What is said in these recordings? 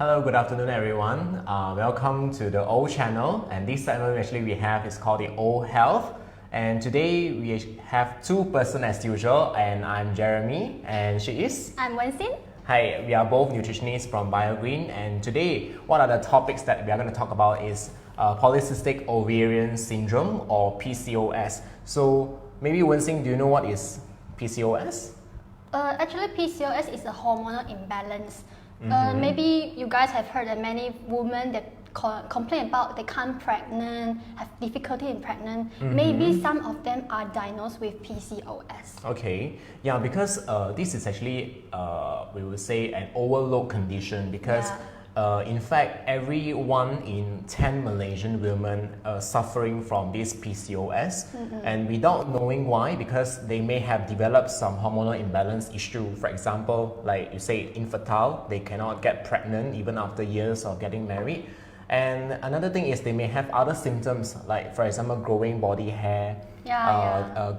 Hello, good afternoon everyone. Welcome to the O channel, and this segment actually we have is called the O Health. And today we have two persons as usual, and I'm Jeremy and she is? I'm Wenxin. Hi, we are both nutritionists from BioGreen, and today what are the topics that we are going to talk about is Polycystic Ovarian Syndrome or PCOS. So maybe Wenxin, do you know what is PCOS? Actually, PCOS is a hormonal imbalance. Maybe you guys have heard that many women that complain about they can't pregnant, have difficulty in pregnant. Maybe some of them are diagnosed with PCOS. Okay, yeah, because this is actually we would say an overlooked condition because in fact every 1 in 10 Malaysian women are suffering from this PCOS and without knowing why, because they may have developed some hormonal imbalance issue. For example, like you say, infertile, they cannot get pregnant even after years of getting married. And another thing is they may have other symptoms like, for example, growing body hair,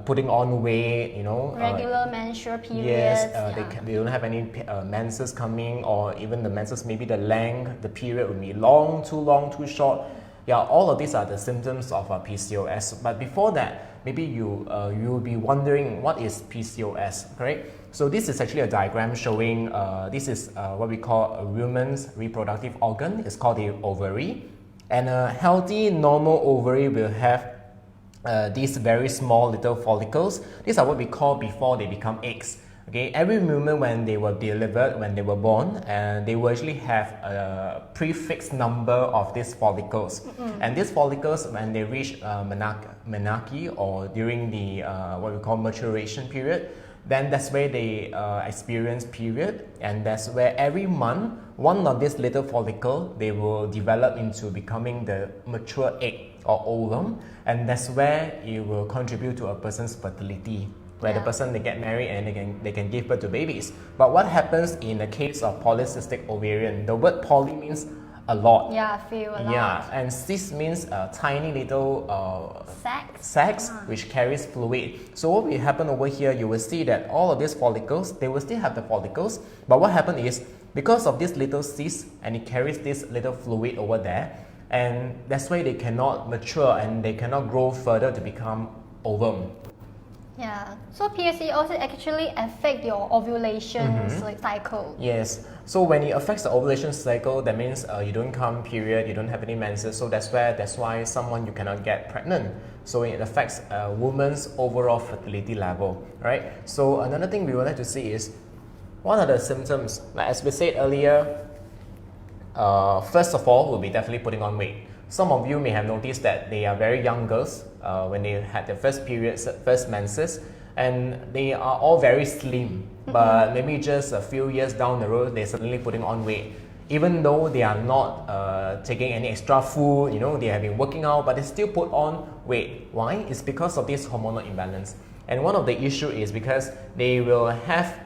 putting on weight, regular menstrual periods. Yes, they don't have any menses coming, or even the menses, maybe the length, the period will be long, too short. Yeah, all of these are the symptoms of PCOS. But before that, maybe you will be wondering what is PCOS, correct? So this is actually a diagram showing this is what we call a woman's reproductive organ. It's called the ovary, and a healthy normal ovary will have these very small little follicles. These are what we call before they become eggs. Okay, every woman when they were delivered, when they were born, they will actually have a prefixed number of these follicles. And these follicles, when they reach menarche or during the what we call maturation period, then that's where they experience period, and that's where every month one of these little follicle they will develop into becoming the mature egg or ovum, and that's where it will contribute to a person's fertility, where the person they get married and they can give birth to babies. But what happens in the case of polycystic ovarian? The word poly means a lot. Yeah, feel a lot. Yeah, and cyst means a tiny little sacs which carries fluid. So what will happen over here, you will see that all of these follicles, they will still have the follicles, but what happened is because of this little cyst and it carries this little fluid over there, and that's why they cannot mature and they cannot grow further to become ovum. Yeah, so PCOS actually affect your ovulation cycle. Yes, so when it affects the ovulation cycle, that means you don't come period, you don't have any menses, so that's why someone you cannot get pregnant. So it affects a woman's overall fertility level, right? So another thing we would like to see is what are the symptoms? Like as we said earlier, first of all, we'll be definitely putting on weight. Some of you may have noticed that they are very young girls when they had their first periods, first menses, and they are all very slim. But maybe just a few years down the road, they're suddenly putting on weight. Even though they are not taking any extra food, they have been working out, but they still put on weight. Why? It's because of this hormonal imbalance. And one of the issue is because they will have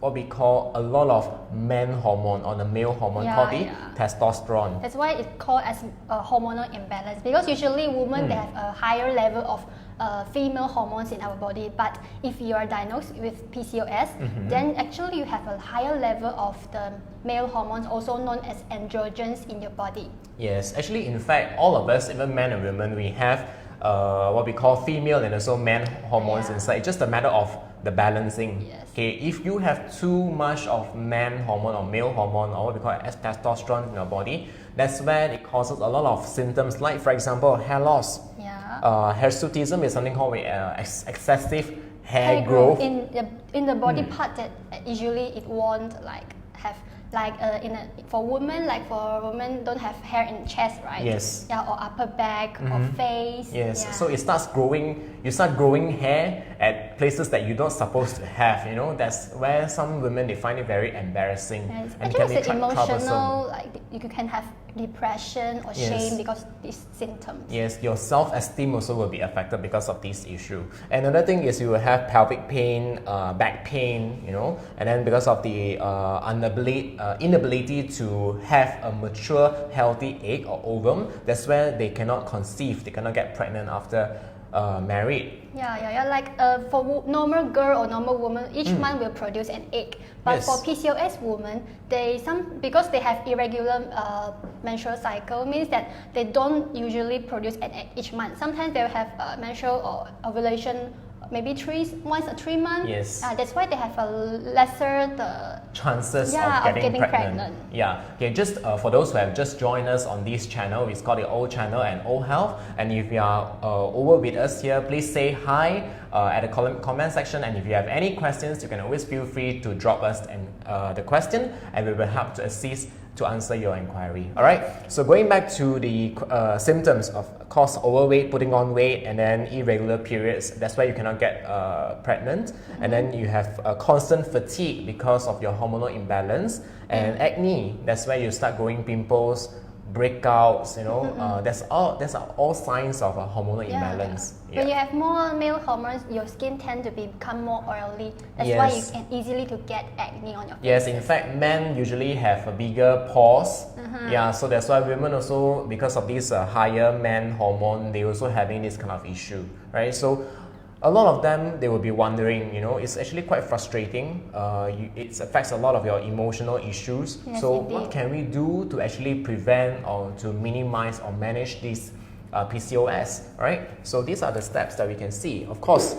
what we call a lot of man hormone or the male hormone called the testosterone. That's why it's called as a hormonal imbalance, because usually women they have a higher level of female hormones in our body, but if you are diagnosed with PCOS, then actually you have a higher level of the male hormones, also known as androgens, in your body. Yes, actually in fact all of us, even men and women, we have what we call female and also man hormones inside. It's just a matter of the balancing. Okay, if you have too much of man hormone or male hormone, or what we call as testosterone in your body, that's where it causes a lot of symptoms, like for example hair loss. Hirsutism is something called excessive hair growth in the body part that usually it won't have for women, don't have hair in chest, right? Yes. Yeah, or upper back or face. Yes. Yeah. So it starts growing. You start growing hair at places that you're not supposed to have. That's where some women they find it very embarrassing. Yes. And actually, it can be emotional. troublesome. You can have depression or shame because of these symptoms. Yes, your self-esteem also will be affected because of this issue. And another thing is you will have pelvic pain, back pain, and then because of the inability to have a mature, healthy egg or ovum, that's where they cannot conceive, they cannot get pregnant after married. Yeah. Like for normal girl or normal woman, each month will produce an egg. But Yes. for PCOS women, because they have irregular menstrual cycle, means that they don't usually produce an egg each month. Sometimes they will have menstrual or ovulation maybe once a 3 months. Yes. That's why they have a lesser chances of of getting pregnant. pregnant. Yeah. Okay. Just for those who have just joined us on this channel, it's called the O channel and O Health. And if you are over with us here, please say hi at the comment section. And if you have any questions, you can always feel free to drop us the question, and we will help to assist to answer your inquiry. All right. So going back to the symptoms of course overweight, putting on weight, and then irregular periods. That's why you cannot get pregnant. And then you have constant fatigue because of your hormonal imbalance, and acne. That's where you start growing pimples, breakouts. That's all signs of a hormonal imbalance. When you have more male hormones, your skin tends to become more oily. That's Yes. why you can easily to get acne on your face. Yes, in fact, men usually have a bigger pores. Yeah, so that's why women also, because of this higher man hormone, they also having this kind of issue, right? So a lot of them, they will be wondering, it's actually quite frustrating. It affects a lot of your emotional issues. Yes, so indeed. what can we do to actually prevent or to minimize or manage this PCOS, right? So these are the steps that we can see. Of course,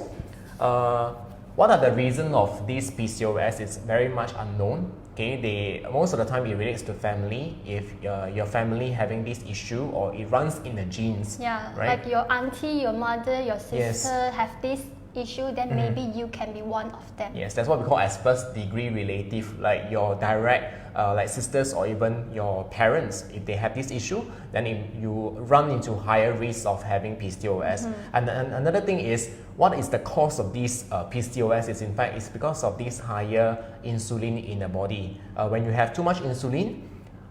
what are the reasons of this PCOS? It's very much unknown. Okay, most of the time it relates to family. If your family having this issue, or it runs in the genes. Yeah, right? like your auntie, your mother, your sister Yes. have this issue, then maybe you can be one of them. Yes, that's what we call as first degree relative, like your direct, like sisters or even your parents. If they have this issue, then you run into higher risk of having PCOS. And another thing is, what is the cause of this PCOS? Is in fact, it's because of this higher insulin in the body. When you have too much insulin,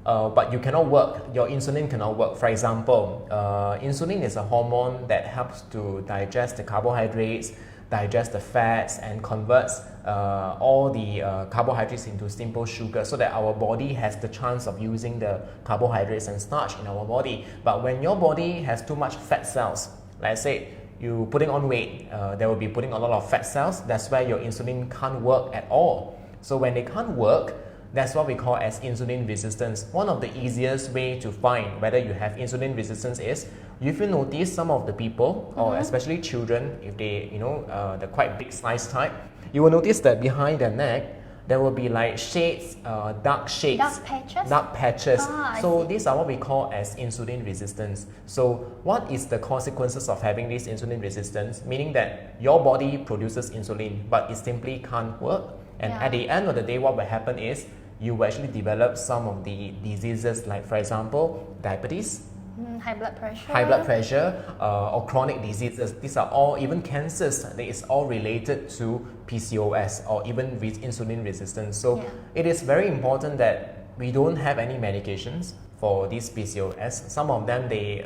but you cannot work, your insulin cannot work. For example, insulin is a hormone that helps to digest the carbohydrates, digest the fats, and converts all the carbohydrates into simple sugar, so that our body has the chance of using the carbohydrates and starch in our body. But when your body has too much fat cells, let's say you putting on weight, they will be putting a lot of fat cells. That's where your insulin can't work at all. So when they can't work, that's what we call as insulin resistance. One of the easiest way to find whether you have insulin resistance is, if you notice some of the people, or especially children, if they, the quite big size type, you will notice that behind their neck, there will be like shades, dark shades. Dark patches? Dark patches. I So see. these are what we call as insulin resistance. So what is the consequences of having this insulin resistance? Meaning that your body produces insulin, but it simply can't work. And Yeah. at the end of the day, what will happen is, you will actually develop some of the diseases, like for example, diabetes, High blood pressure. or chronic diseases. These are all, even cancers, it's all related to PCOS or even with insulin resistance. So Yeah. it is very important that we don't have any medications for this PCOS. Some of them, they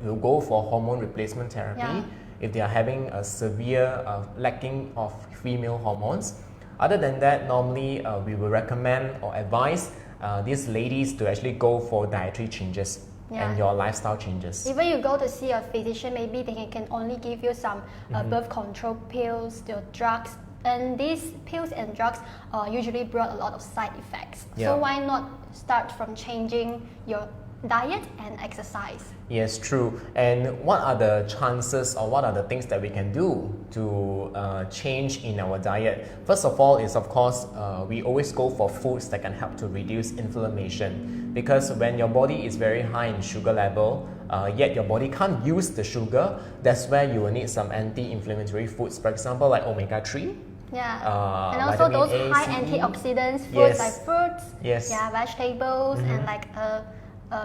will go for hormone replacement therapy if they are having a severe lacking of female hormones. Other than that, normally we will recommend or advise these ladies to actually go for dietary changes and your lifestyle changes. Even you go to see a physician, maybe they can only give you some birth control pills, the drugs, and these pills and drugs usually brought a lot of side effects. Yeah. So why not start from changing your diet and exercise? Yes, true. And what are the chances, or what are the things that we can do to change in our diet? First of all is, of course, we always go for foods that can help to reduce inflammation. Because when your body is very high in sugar level, yet your body can't use the sugar, that's where you will need some anti-inflammatory foods. For example, like omega-3. Yeah, and also vitamin those A, high C, E. antioxidants foods Yes. like fruits, Yes. vegetables, and like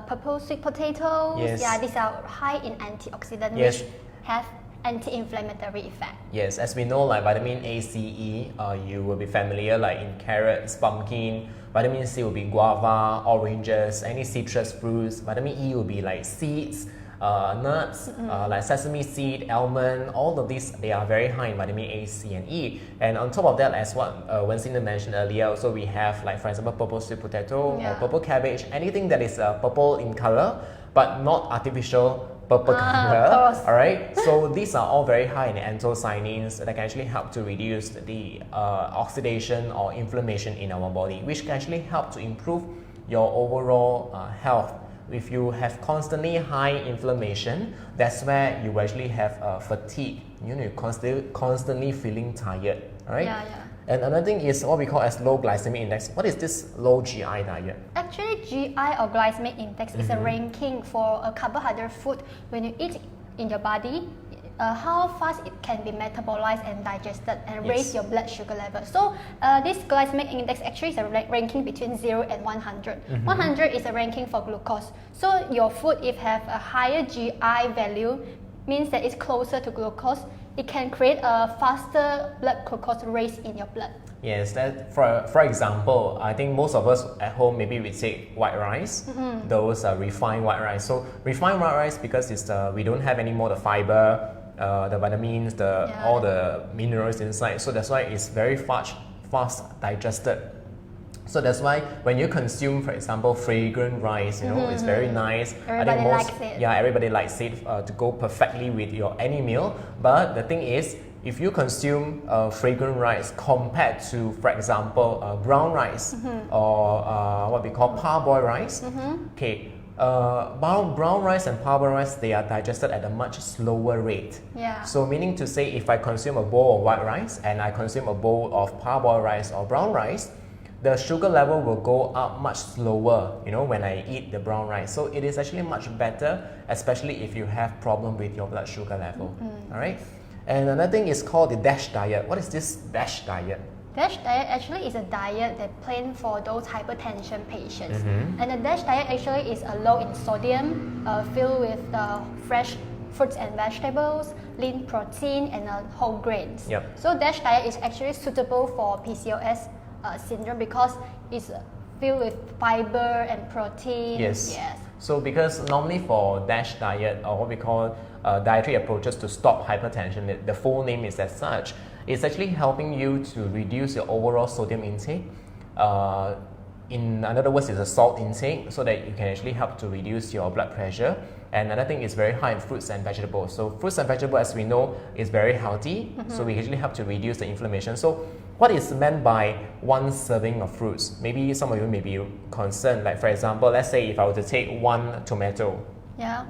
purple sweet potatoes. Yes. Yeah, these are high in antioxidants, Yes. which have anti-inflammatory effect. Yes, as we know, like vitamin A, C, E, you will be familiar, like in carrots, pumpkin. Vitamin C will be guava, oranges, any citrus fruits. Vitamin E will be like seeds, nuts, like sesame seed, almond. All of these, they are very high in vitamin A, C, and E. And on top of that, as what Wencinda mentioned earlier, also we have, like for example, purple sweet potato or purple cabbage. Anything that is purple in color, but not artificial purple color. All right. So these are all very high in anthocyanins that can actually help to reduce the oxidation or inflammation in our body, which can actually help to improve your overall health. If you have constantly high inflammation, that's where you actually have fatigue. You're constantly feeling tired. All right. Yeah, yeah. And another thing is what we call as low glycemic index. What is this low GI diet? Actually, GI or glycemic index is a ranking for a carbohydrate food when you eat in your body, how fast it can be metabolized and digested and raise your blood sugar level. So this glycemic index actually is a ranking between 0 and 100. 100 is a ranking for glucose. So your food, if have a higher GI value, means that it's closer to glucose. It can create a faster blood glucose raise in your blood. Yes, that for example, I think most of us at home maybe we take white rice, those refined white rice. So refined white rice, because it's we don't have any more the fiber, the vitamins, all the minerals inside. So that's why it's very fast digested. So that's why when you consume, for example, fragrant rice, it's very nice. Everybody likes it. Yeah, everybody likes it to go perfectly with your any meal. But the thing is, if you consume fragrant rice compared to, for example, brown rice or what we call parboiled rice, okay, brown rice and parboiled rice, they are digested at a much slower rate. Yeah. So meaning to say, if I consume a bowl of white rice and I consume a bowl of parboiled rice or brown rice, the sugar level will go up much slower, when I eat the brown rice. So it is actually much better, especially if you have problem with your blood sugar level. All right. And another thing is called the DASH diet. What is this DASH diet? DASH diet actually is a diet that planned for those hypertension patients. And the DASH diet actually is low in sodium, filled with fresh fruits and vegetables, lean protein, and whole grains. Yep. So DASH diet is actually suitable for PCOS syndrome because it's filled with fiber and protein. Yes. So because normally for DASH diet, or what we call dietary approaches to stop hypertension, the full name is as such, it's actually helping you to reduce your overall sodium intake. In other words, it's a salt intake, so that you can actually help to reduce your blood pressure. And another thing is very high in fruits and vegetables. So fruits and vegetables, as we know, is very healthy. So we actually help to reduce the inflammation. So what is meant by one serving of fruits? Maybe some of you may be concerned. Like for example, let's say if I were to take one tomato. Yeah.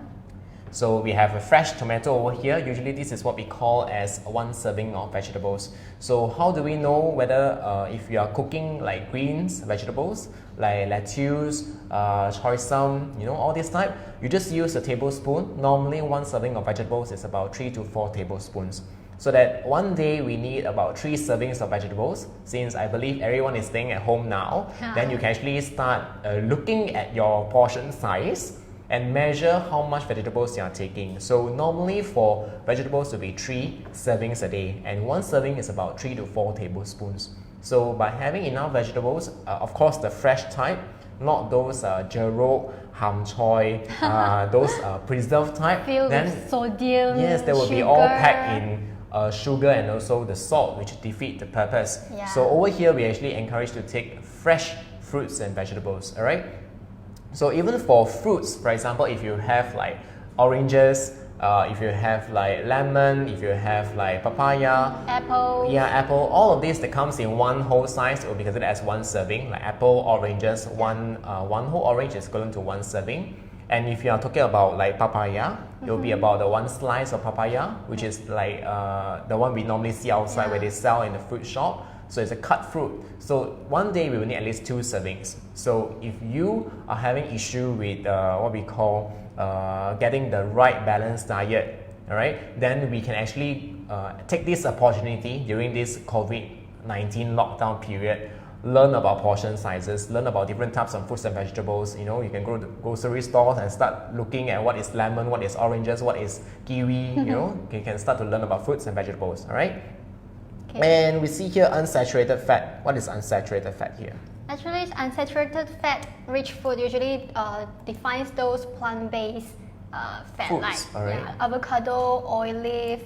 So we have a fresh tomato over here. Usually this is what we call as one serving of vegetables. So how do we know whether if you are cooking like greens, vegetables, like lettuce, choy-sum, all this type, you just use a tablespoon. Normally one serving of vegetables is about 3 to 4 tablespoons. So that one day we need about 3 servings of vegetables. Since I believe everyone is staying at home now, then you can actually start looking at your portion size and measure how much vegetables you are taking. So normally for vegetables to be 3 servings a day, and one serving is about 3 to 4 tablespoons. So by having enough vegetables, of course the fresh type, not those jerok, ham choy, those preserved type, Filled then with sodium, yes, they will sugar. be all packed in sugar and also the salt, which defeat the purpose. Yeah. So over here we actually encourage to take fresh fruits and vegetables. All right. So even for fruits, for example, if you have like oranges, if you have like lemon, if you have like papaya, apple, all of these that comes in one whole size, it will be considered as one serving. Like apple, oranges, one whole orange is equivalent to one serving. And if you are talking about like papaya, it will be about the one slice of papaya, which is like the one we normally see outside where they sell in the fruit shop. So it's a cut fruit. So one day we will need at least 2 servings. So if you are having issue with what we call getting the right balanced diet, all right, then we can actually take this opportunity during this COVID-19 lockdown period, learn about portion sizes, learn about different types of fruits and vegetables. You can go to grocery stores and start looking at what is lemon, what is oranges, what is kiwi. You can start to learn about fruits and vegetables. All right. And we see here unsaturated fat. What is unsaturated fat here? Actually, unsaturated fat rich food usually defines those plant-based fat foods, like avocado, olive,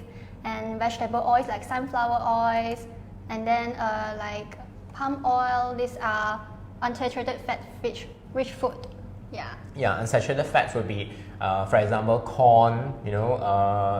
and vegetable oils like sunflower oils, and then like palm oil. These are unsaturated fat rich food. Yeah, unsaturated fats would be for example, corn,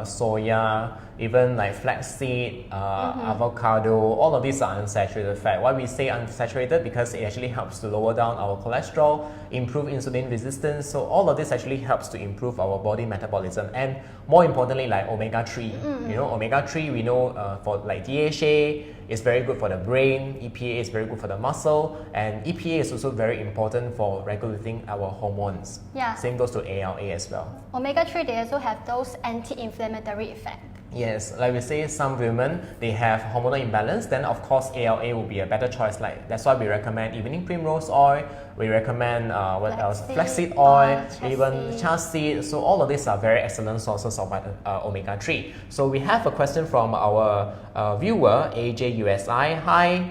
soya, even like flaxseed, avocado, all of these are unsaturated fat. Why we say unsaturated? Because it actually helps to lower down our cholesterol, improve insulin resistance. So all of this actually helps to improve our body metabolism, and more importantly, like omega-3. Omega-3 we know for like DHA is very good for the brain, EPA is very good for the muscle, and EPA is also very important for regulating our hormones. Yeah. Same goes to ALA as well. Omega-3, they also have those anti-inflammatory effects. Yes, like we say, some women, they have hormonal imbalance, then of course ALA will be a better choice. Like that's why we recommend evening primrose oil, we recommend flaxseed oil, even chia seed. So all of these are very excellent sources of omega-3. So we have a question from our viewer, AJUSI. Hi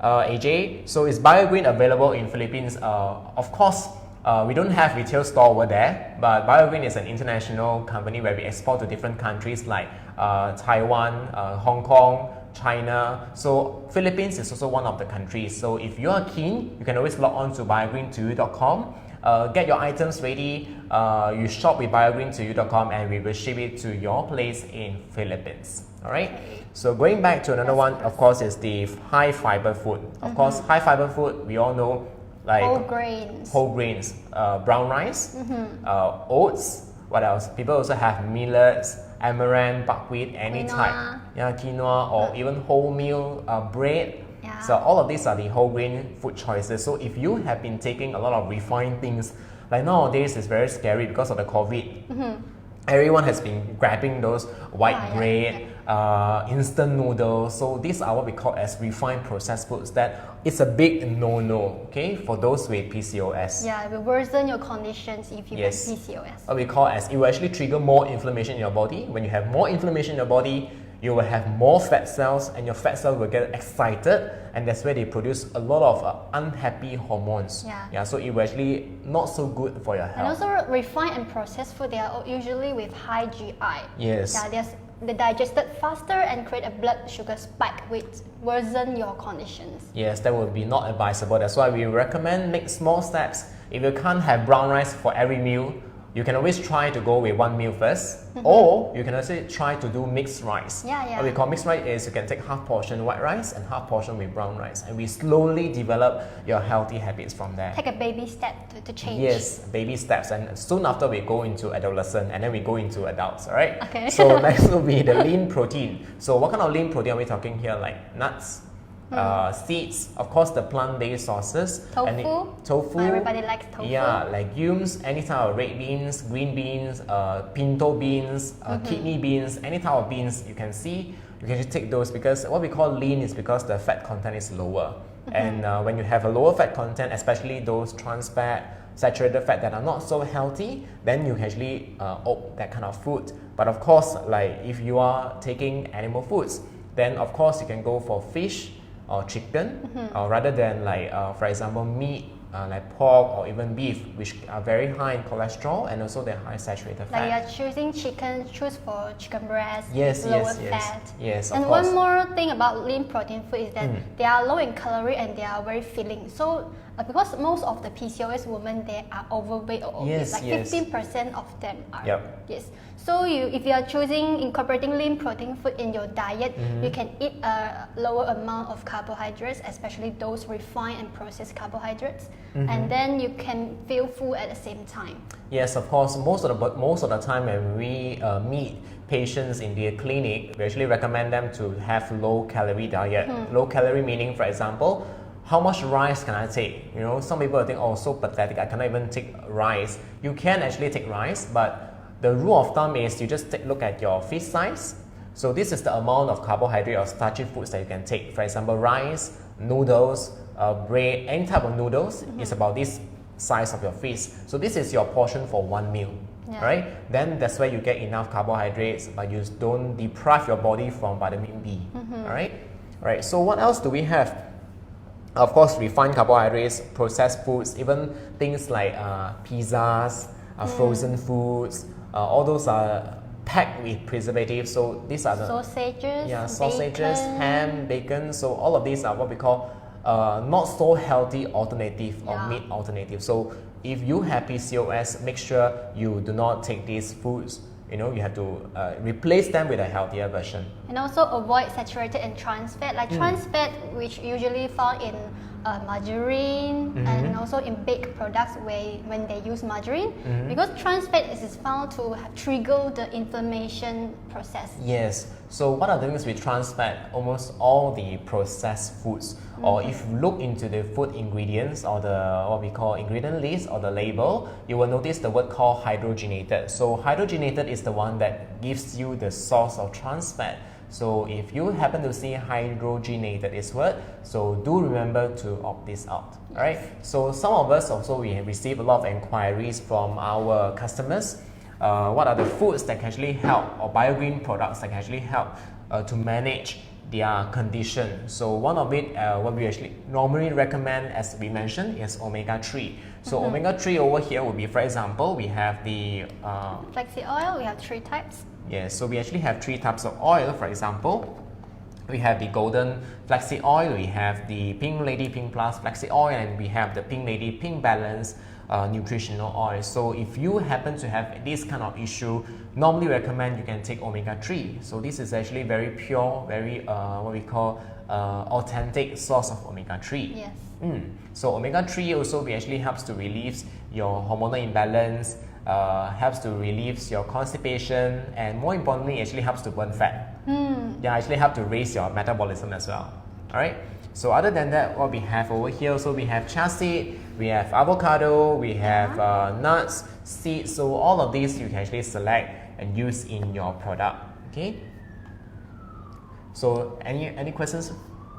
AJ, so is BioGreen available in Philippines? Of course, we don't have retail store over there, but BioGreen is an international company where we export to different countries like Taiwan, Hong Kong, China. So Philippines is also one of the countries. So if you are keen, you can always log on to biogreen2u.com, get your items ready, you shop with biogreen2u.com, and we will ship it to your place in Philippines. Alright, so going back to another one, of course, is the high fiber food. Of course, high fiber food, we all know, like whole grains, brown rice, oats. What else? People also have millets, amaranth, buckwheat, any type, quinoa, or even wholemeal bread. So all of these are the whole grain food choices. So if you have been taking a lot of refined things, like nowadays it's very scary because of the COVID. Everyone has been grabbing those white bread, instant noodles. So these are what we call as refined processed foods. That it's a big no-no, okay, for those with PCOS. Yeah, it will worsen your conditions if you have PCOS. What we call as, it will actually trigger more inflammation in your body. When you have more inflammation in your body, you will have more fat cells, and your fat cells will get excited, and that's where they produce a lot of unhappy hormones. So it will actually not so good for your health. And also refined and processed food, they are usually with high GI. Yes. They digested faster and create a blood sugar spike, which worsen your conditions. Yes, that would be not advisable. That's why we recommend make small steps. If you can't have brown rice for every meal, you can always try to go with one meal first, or you can also try to do mixed rice. What we call mixed rice is you can take half portion white rice and half portion with brown rice, and we slowly develop your healthy habits from there. Take a baby step to change. Yes, baby steps, and soon after we go into adolescent, and then we go into adults, alright? Okay. So next will be the lean protein. So what kind of lean protein are we talking here? Like nuts, seeds, of course the plant-based sources. Tofu. Everybody likes tofu. Yeah, legumes, any type of red beans, green beans, pinto beans, kidney beans, any type of beans you can see. You can just take those, because what we call lean is because the fat content is lower. And when you have a lower fat content, especially those trans fat, saturated fat that are not so healthy, then you can actually opt that kind of food. But of course, like if you are taking animal foods, then of course you can go for fish or chicken, rather than like for example meat, like pork or even beef, which are very high in cholesterol and also they're high saturated fat. Like you are choosing chicken, choose for chicken breast, yes, lower fat. Yes, of and course. one more thing about lean protein food is that they are low in calorie and they are very filling. So because most of the PCOS women, they are overweight or obese, like 15% of them are. Yes. So if you are choosing incorporating lean protein food in your diet, you can eat a lower amount of carbohydrates, especially those refined and processed carbohydrates, and then you can feel full at the same time. Yes, of course. Most of the time when we meet patients in the clinic, we actually recommend them to have low calorie diet. Low calorie meaning, for example, how much rice can I take? You know, some people think, oh, so pathetic, I cannot even take rice. You can actually take rice, but the rule of thumb is you just look at your fist size. So this is the amount of carbohydrate or starchy foods that you can take. For example, rice, noodles, bread, any type of noodles is about this size of your fist. So this is your portion for one meal. Right? Then that's where you get enough carbohydrates, but you don't deprive your body from vitamin B. Alright, so what else do we have? Of course, refined carbohydrates, processed foods, even things like pizzas, frozen foods, all those are packed with preservatives. So these are the sausages, sausages, ham, bacon. So all of these are what we call not so healthy alternative or Yeah. meat alternative. So if you have PCOS, make sure you do not take these foods. You know, you have to replace them with a healthier version. And also avoid saturated and trans fat, like trans fat, which usually found in margarine and also in baked products when they use margarine, because trans fat is found to trigger the inflammation process. Yes. So what are the things with trans fat? Almost all the processed foods, or if you look into the food ingredients or the what we call ingredient list or the label, you will notice the word called hydrogenated. So hydrogenated is the one that gives you the source of trans fat. So if you happen to see hydrogenated is word, so do remember to opt this out. Alright. So some of us also, we have received a lot of inquiries from our customers. What are the foods that can actually help, or biogreen products that can actually help to manage their condition? So one of it, what we actually normally recommend, as we mentioned, is omega-3. So omega-3 over here would be, for example, we have the Flaxseed oil, we have 3 types. yes, so we actually have 3 types of oil. For example, we have the golden flaxseed oil, we have the pink lady pink plus flaxseed oil, and we have the pink lady pink balance nutritional oil. So if you happen to have this kind of issue, normally recommend you can take omega-3. So this is actually very pure, very what we call authentic source of omega-3. Yes. So omega-3 also actually helps to relieve your hormonal imbalance, helps to relieve your constipation, and more importantly, actually helps to burn fat. Yeah, actually help to raise your metabolism as well. Alright. So other than that, what we have over here, so we have chia seed, we have avocado, we have nuts, seeds. So all of these you can actually select and use in your product. Okay. So any questions?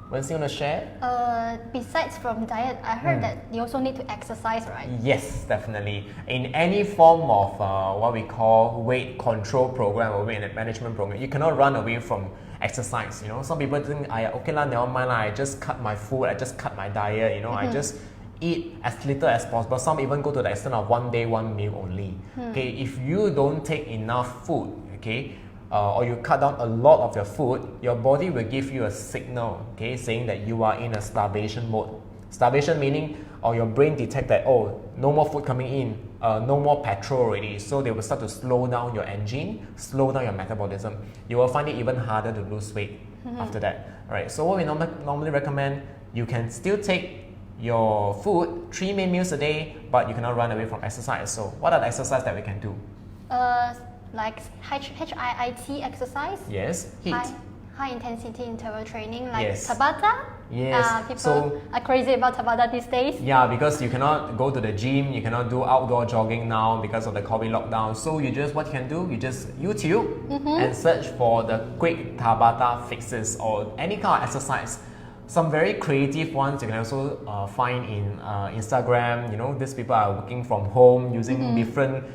What you want to share? Besides from diet, I heard that you also need to exercise, right? Yes, definitely. In any form of what we call weight control program or weight management program, you cannot run away from exercise. You know, some people think, okay lah, never mind lah, I just cut my food, I just cut my diet. You know, I just eat as little as possible. Some even go to the extent of 1 day, 1 meal only. Okay, if you don't take enough food, okay, or you cut down a lot of your food, your body will give you a signal, okay, saying that you are in a starvation mode. Starvation meaning, or your brain detect that, oh, no more food coming in, no more petrol already. So they will start to slow down your engine, slow down your metabolism. You will find it even harder to lose weight after that. All right. So what we normally recommend, you can still take your food, 3 main meals a day, but you cannot run away from exercise. So what are the exercises that we can do? Like HIIT exercise. Yes, HIIT. High intensity interval training, like Yes. Tabata. Yes. People are crazy about Tabata these days. Yeah, because you cannot go to the gym, you cannot do outdoor jogging now because of the COVID lockdown. So you just, what you can do, you just YouTube and search for the quick Tabata fixes or any kind of exercise. Some very creative ones you can also find in Instagram. You know, these people are working from home using different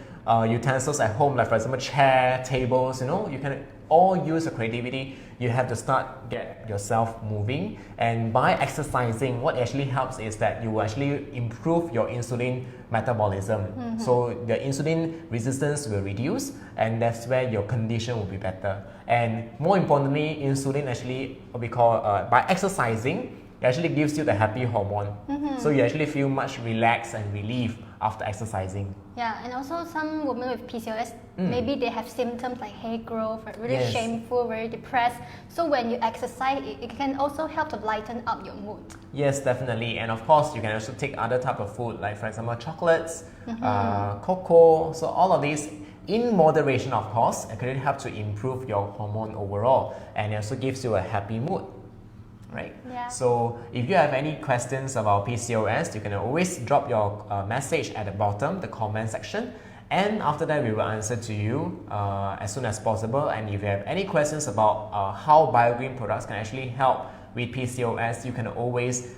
utensils at home, like for example chair, tables. You know, you can all use the creativity. You have to get yourself moving, and by exercising, what actually helps is that you will actually improve your insulin metabolism. So the insulin resistance will reduce, and that's where your condition will be better. And more importantly, insulin actually, what we call by exercising, it actually gives you the happy hormone. So you actually feel much relaxed and relieved after exercising. Yeah, and also some women with PCOS, maybe they have symptoms like hair growth, really Yes. shameful, very depressed. So when you exercise, it can also help to lighten up your mood. Yes, definitely. And of course, you can also take other type of food, like for example, chocolates, cocoa. So all of these, in moderation, of course, it can help to improve your hormone overall, and it also gives you a happy mood. Right? Yeah. So if you have any questions about PCOS, you can always drop your message at the bottom, the comment section, and after that we will answer to you as soon as possible. And if you have any questions about how BioGreen products can actually help with PCOS, you can always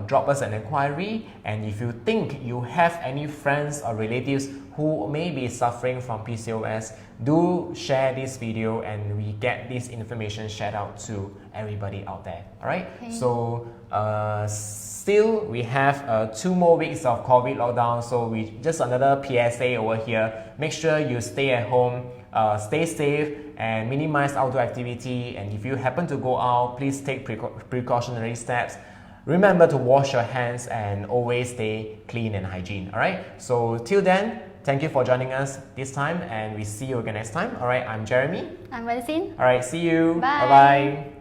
drop us an inquiry. And if you think you have any friends or relatives who may be suffering from PCOS, do share this video and we get this information shared out to everybody out there. Alright, so still we have 2 more weeks of COVID lockdown, so we just another PSA over here. Make sure you stay at home, stay safe, and minimize outdoor activity. And if you happen to go out, please take precautionary steps. remember to wash your hands and always stay clean and hygiene. All right. So till then, thank you for joining us this time, and we see you again next time. All right. I'm Jeremy. I'm Wenxin. All right. See you. Bye. Bye-bye.